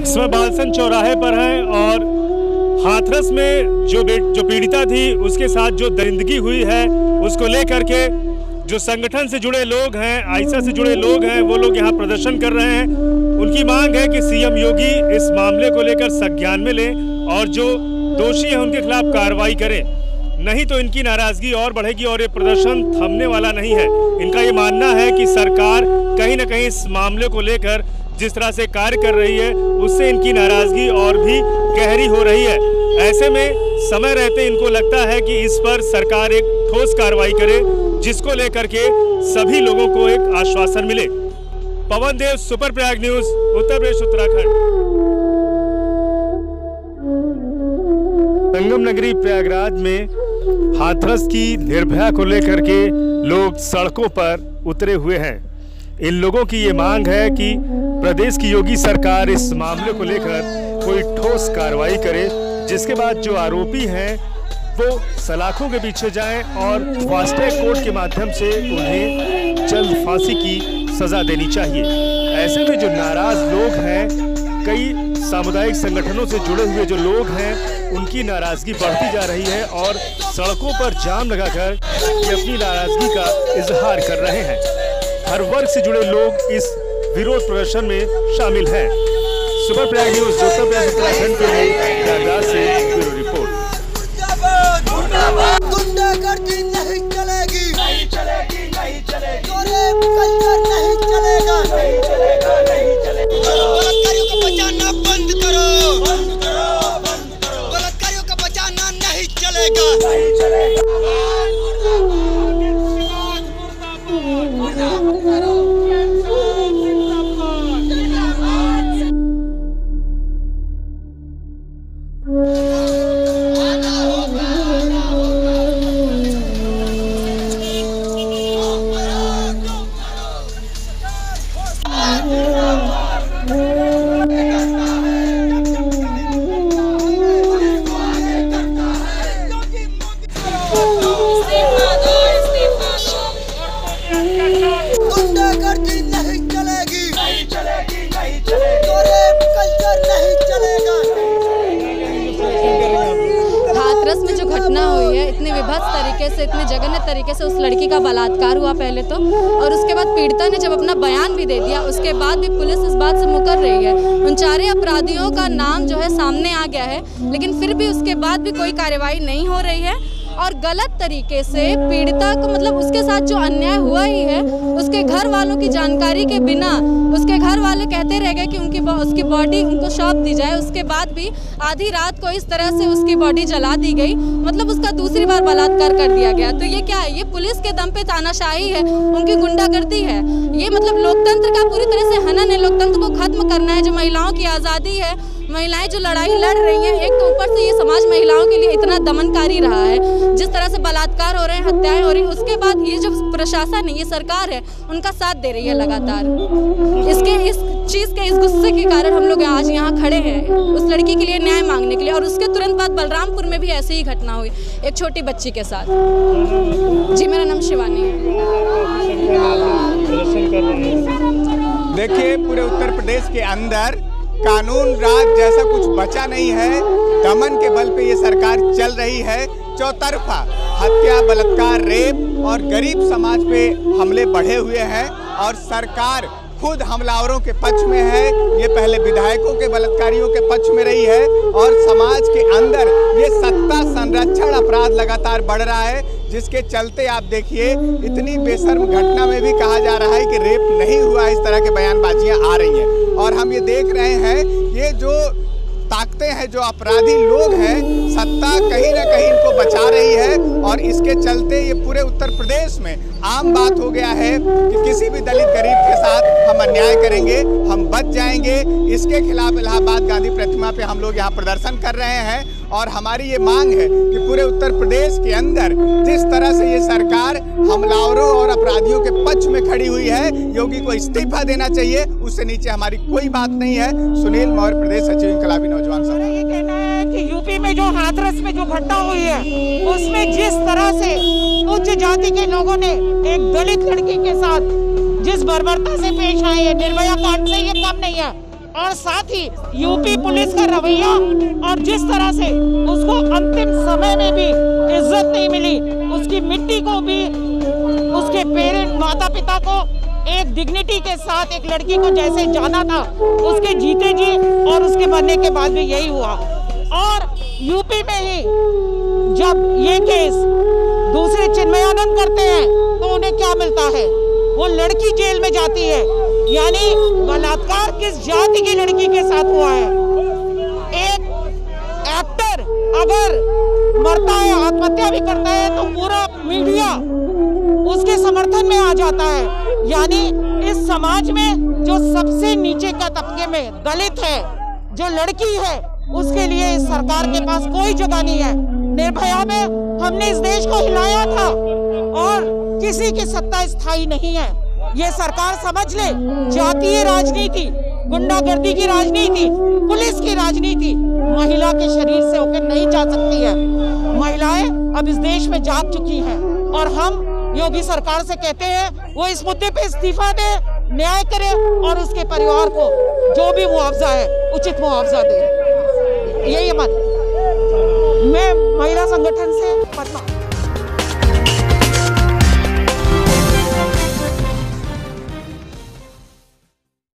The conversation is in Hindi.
समय बालसन चौराहे पर हैं और हाथरस में जो पीड़िता थी उसके साथ जो दरिंदगी हुई है उसको लेकर के जो संगठन से जुड़े लोग हैं, आइसा से जुड़े लोग हैं, वो लोग यहाँ प्रदर्शन कर रहे हैं। उनकी मांग है कि सीएम योगी इस मामले को लेकर संज्ञान में लें और जो दोषी हैं उनके खिलाफ कार्रवाई करें, नहीं तो इनकी नाराजगी और बढ़ेगी और ये प्रदर्शन थमने वाला नहीं है। इनका ये मानना है कि सरकार कहीं ना कहीं इस मामले को लेकर जिस तरह से कार्य कर रही है उससे इनकी नाराजगी और भी गहरी हो रही है। ऐसे में समय रहते इनको लगता है कि इस पर सरकार एक ठोस कार्रवाई करे जिसको लेकर के सभी लोगों को एक आश्वासन मिले। पवन देव, सुपर प्रयाग न्यूज, उत्तर प्रदेश, उत्तराखंड। संगम नगरी प्रयागराज में हाथरस की निर्भया को लेकर के लोग सड़कों पर उतरे हुए हैं। इन लोगों की ये मांग है कि प्रदेश की योगी सरकार इस मामले को लेकर कोई ठोस कार्रवाई करे, जिसके बाद जो आरोपी हैं वो सलाखों के पीछे जाएं और फास्ट ट्रैक कोर्ट के माध्यम से उन्हें जल्द फांसी की सजा देनी चाहिए। ऐसे में जो नाराज लोग हैं, कई सामुदायिक संगठनों से जुड़े हुए जो लोग हैं, उनकी नाराजगी बढ़ती जा रही है और सड़कों पर जाम लगाकर ये अपनी नाराजगी का इजहार कर रहे हैं। हर वर्ग से जुड़े लोग इस विरोध प्रदर्शन में शामिल हैं। सुपर प्रयाग न्यूज, उत्तर प्रदेश, उत्तराखंड के लिए प्रयागराज से ब्यूरो रिपोर्ट। गुंडागर्दी नहीं चलेगी, नहीं चलेगी, नहीं चलेगी। कल्चर नहीं चलेगा, नहीं चलेगा, नहीं चलेगा। बलात्कारियों को बचाना बंद करो, बंद करो, बंद करो। बलात्कारियों को बचाना नहीं चलेगा, नहीं चलेगा। गुंडागर्दी नहीं चलेगी, नहीं चलेगी, नहीं चलेगी। कल्चर नहीं चलेगा। हाथरस में जो घटना हुई है, इतने विभत्स तरीके से, इतने जघन्य तरीके से उस लड़की का बलात्कार हुआ पहले तो, और उसके बाद पीड़िता ने जब अपना बयान भी दे दिया, उसके बाद भी पुलिस इस बात से मुकर रही है। उन चारों अपराधियों का नाम जो है सामने आ गया है, लेकिन फिर भी उसके बाद भी कोई कार्रवाई नहीं हो रही है और गलत तरीके से पीड़िता को, मतलब उसके साथ जो अन्याय हुआ ही है, उसके घर वालों की जानकारी के बिना उसके घर वाले कहते रह गए कि उसकी बॉडी उनको सौंप दी जाए। उसके बाद भी आधी रात को इस तरह से उसकी बॉडी जला दी गई, मतलब उसका दूसरी बार बलात्कार कर दिया गया। तो ये क्या है? ये पुलिस के दम पे तानाशाही है, उनकी गुंडागर्दी है। ये मतलब लोकतंत्र का पूरी तरह से हनन है। लोकतंत्र को खत्म करना है। जो महिलाओं की आज़ादी है, महिलाएं जो लड़ाई लड़ रही हैं, एक तो ऊपर से ये समाज महिलाओं के लिए इतना दमनकारी रहा है, जिस तरह से बलात्कार हो रहे हैं, हत्याएं हो रही हैं, उसके बाद ये जो प्रशासन है, ये सरकार है, उनका साथ दे रही है लगातार। इस चीज़ के, इस गुस्से के कारण हम लोग आज यहाँ खड़े हैं उस लड़की के लिए न्याय मांगने के लिए। और उसके तुरंत बाद बलरामपुर में भी ऐसे ही घटना हुई एक छोटी बच्ची के साथ। जी, मेरा नाम शिवानी है। देखिए, पूरे उत्तर प्रदेश के अंदर कानून राज जैसा कुछ बचा नहीं है। दमन के बल पे ये सरकार चल रही है। चौतरफा हत्या, बलात्कार, रेप और गरीब समाज पे हमले बढ़े हुए हैं और सरकार खुद हमलावरों के पक्ष में है। ये पहले विधायकों के, बलात्कारियों के पक्ष में रही है और समाज के अंदर ये सत्ता संरक्षण अपराध लगातार बढ़ रहा है, जिसके चलते आप देखिए इतनी बेशर्म घटना में भी कहा जा रहा है कि रेप नहीं हुआ। इस तरह के बयानबाजियां आ रही हैं और हम ये देख रहे हैं, ये जो ताकतें हैं, जो अपराधी लोग हैं, सत्ता कहीं ना कहीं इनको बचा रही है और इसके चलते ये पूरे उत्तर प्रदेश में आम बात हो गया है कि किसी भी दलित गरीब के साथ हम अन्याय करेंगे, हम बच जाएंगे। इसके खिलाफ इलाहाबाद गांधी प्रतिमा पे हम लोग यहाँ प्रदर्शन कर रहे हैं और हमारी ये मांग है कि पूरे उत्तर प्रदेश के अंदर जिस तरह से ये सरकार हमलावरों और अपराधियों के पक्ष में खड़ी हुई है, योगी को इस्तीफा देना चाहिए। उससे नीचे हमारी कोई बात नहीं है। सुनील मौर्य, प्रदेश सचिव इनकलाबी नौजवान संघ। ये कहना है कि यूपी में जो हाथरस में जो घटना हुई है, उसमें जिस तरह से उच्च जाति के लोगों ने एक दलित लड़की के साथ जिस बर्बरता से पेश आए हैं, निर्भया कांड से ये कम नहीं है। और साथ ही यूपी पुलिस का रवैया और जिस तरह से उसको अंतिम समय में भी इज्जत नहीं मिली, उसकी मिट्टी को भी उसके पेरेंट माता पिता को एक डिग्निटी के साथ एक लड़की को जैसे जाना था, उसके जीते जी और उसके मरने के बाद भी यही हुआ। और यूपी में ही जब ये केस दूसरे चिन्मयानंद करते हैं तो उन्हें क्या मिलता है? वो लड़की जेल में जाती है। यानी बलात्कार किस जाति की लड़की के साथ हुआ है? एक एक्टर अगर मरता है, आत्महत्या भी करता है, तो पूरा मीडिया उसके समर्थन में आ जाता है। यानी इस समाज में जो सबसे नीचे का तबके में दलित है, जो लड़की है, उसके लिए इस सरकार के पास कोई जगह नहीं है। निर्भया में हमने इस देश को हिलाया था और किसी की सत्ता स्थायी नहीं है। ये सरकार समझ ले, जातीय राजनीति, गुंडागर्दी की राजनीति, पुलिस की राजनीति महिला के शरीर से होकर नहीं जा सकती है। महिलाएं अब इस देश में जाग चुकी हैं और हम योगी सरकार से कहते हैं वो इस मुद्दे पे इस्तीफा दे, न्याय करे और उसके परिवार को जो भी मुआवजा है उचित मुआवजा दे। यही हमारी, मैं महिला संगठन से पद्मा।